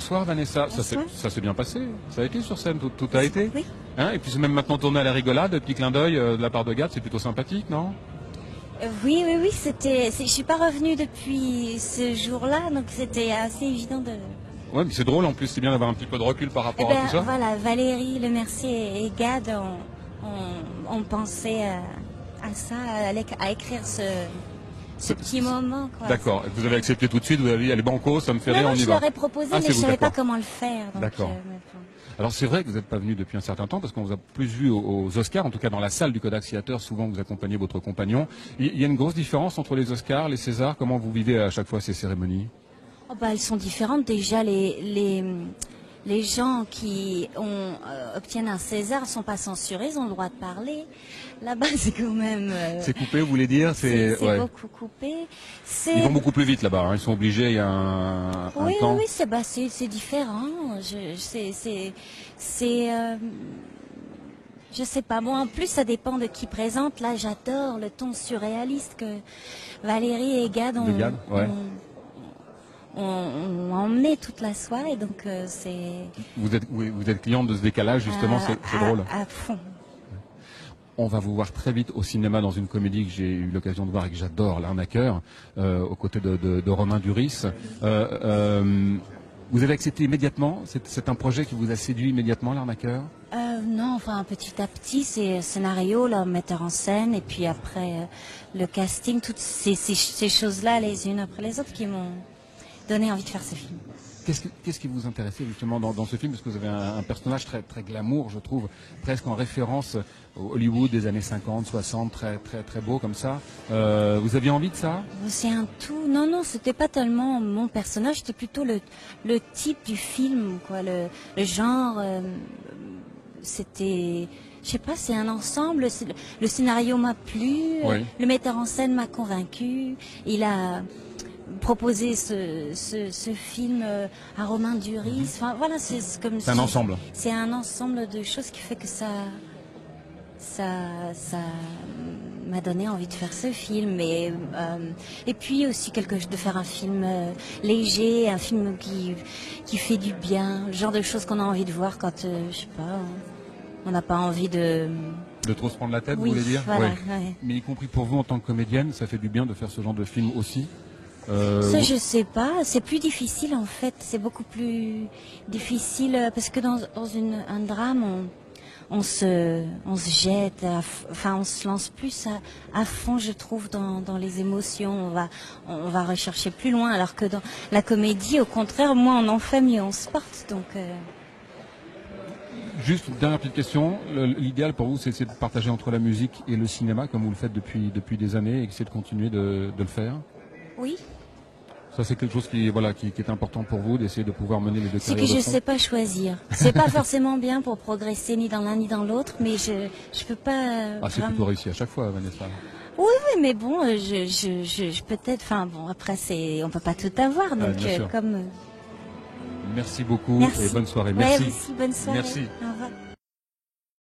Bonsoir Vanessa, Bonsoir. ça s'est bien passé, ça a été sur scène, tout a été Oui. Hein, et puis c'est même maintenant tourné à la rigolade, petit clin d'œil de la part de Gad, c'est plutôt sympathique, non? Oui, je suis pas revenue depuis ce jour-là, donc c'était assez évident de... Ouais, mais c'est drôle en plus, c'est bien d'avoir un petit peu de recul par Eh rapport à tout ça. voilà, Valérie Lemercier et Gad ont pensé à ça, à écrire ce petit moment, quoi. D'accord, vous avez accepté tout de suite, vous avez dit, allez banco, ça me fait rire, Non, on y je va. leur ai proposé, Ah, mais c'est je vous, savais pas d'accord. comment le faire. Donc, D'accord. Alors c'est vrai que vous n'êtes pas venu depuis un certain temps parce qu'on vous a plus vu aux Oscars, en tout cas dans la salle du Kodak Theater, souvent vous accompagnez votre compagnon. Il y a une grosse différence entre les Oscars, les Césars, comment vous vivez à chaque fois ces cérémonies? Oh bah, elles sont différentes. Déjà, les gens qui obtiennent un César ne sont pas censurés, ils ont le droit de parler. Là-bas, c'est quand même... C'est coupé, vous voulez dire? c'est Ouais. beaucoup coupé. Ils vont beaucoup plus vite là-bas, hein. Ils sont obligés, il y a un temps. Oui, c'est différent. Je sais pas. Bon, en plus, ça dépend de qui présente. Là, j'adore le ton surréaliste que Valérie et Gad De Gad, ouais. ont emmené toute la soirée. Donc, c'est... Vous êtes cliente de ce décalage, justement, c'est drôle. À fond. On va vous voir très vite au cinéma dans une comédie que j'ai eu l'occasion de voir et que j'adore, L'Arnaqueur, aux côtés de Romain Duris. Vous avez accepté immédiatement? C'est un projet qui vous a séduit immédiatement, L'Arnaqueur? Non, enfin petit à petit, c'est scénario, le metteur en scène, et puis après le casting, toutes ces choses-là, les unes après les autres, qui m'ont donné envie de faire ce film. Qu'est-ce qui vous intéressait justement dans ce film? Parce que vous avez un personnage très, très glamour, je trouve, presque en référence au Hollywood des années 50, 60, très, très, très beau comme ça. Vous aviez envie de ça? C'est un tout. Non, c'était pas tellement mon personnage, c'était plutôt le type du film, quoi, le genre. C'était, je sais pas, c'est un ensemble. Le scénario m'a plu, Oui. le metteur en scène m'a convaincu. Il a proposé ce film à Romain Duris. Enfin voilà, c'est comme C'est un ensemble. C'est un ensemble de choses qui fait que ça m'a donné envie de faire ce film. Et puis aussi de faire un film léger, un film qui fait du bien, le genre de choses qu'on a envie de voir quand, je sais pas, on n'a pas envie de trop se prendre la tête, oui, vous voulez dire? Voilà, Ouais. ouais. Mais y compris pour vous en tant que comédienne, ça fait du bien de faire ce genre de film aussi? Ça, je sais pas. C'est plus difficile en fait. C'est beaucoup plus difficile parce que dans un drame, on se jette, on se lance plus à fond, je trouve, dans les émotions. On va rechercher plus loin, alors que dans la comédie, au contraire, moins on en fait, mieux on se porte. Donc. Juste une dernière petite question. L'idéal pour vous, c'est de partager entre la musique et le cinéma, comme vous le faites depuis des années, et c'est de continuer de le faire? Oui. Ça, c'est quelque chose qui est important pour vous, d'essayer de pouvoir mener les deux C'est carrières que je de front? sais pas choisir. C'est pas forcément bien pour progresser ni dans l'un ni dans l'autre, mais je peux pas. Ah, c'est plutôt réussi à chaque fois, Vanessa. Oui, mais bon, je peut-être. Enfin bon, après on peut pas tout avoir, donc bien sûr. comme. Merci beaucoup Merci. et bonne soirée. Ouais, Merci. aussi, bonne soirée. Merci. Au revoir.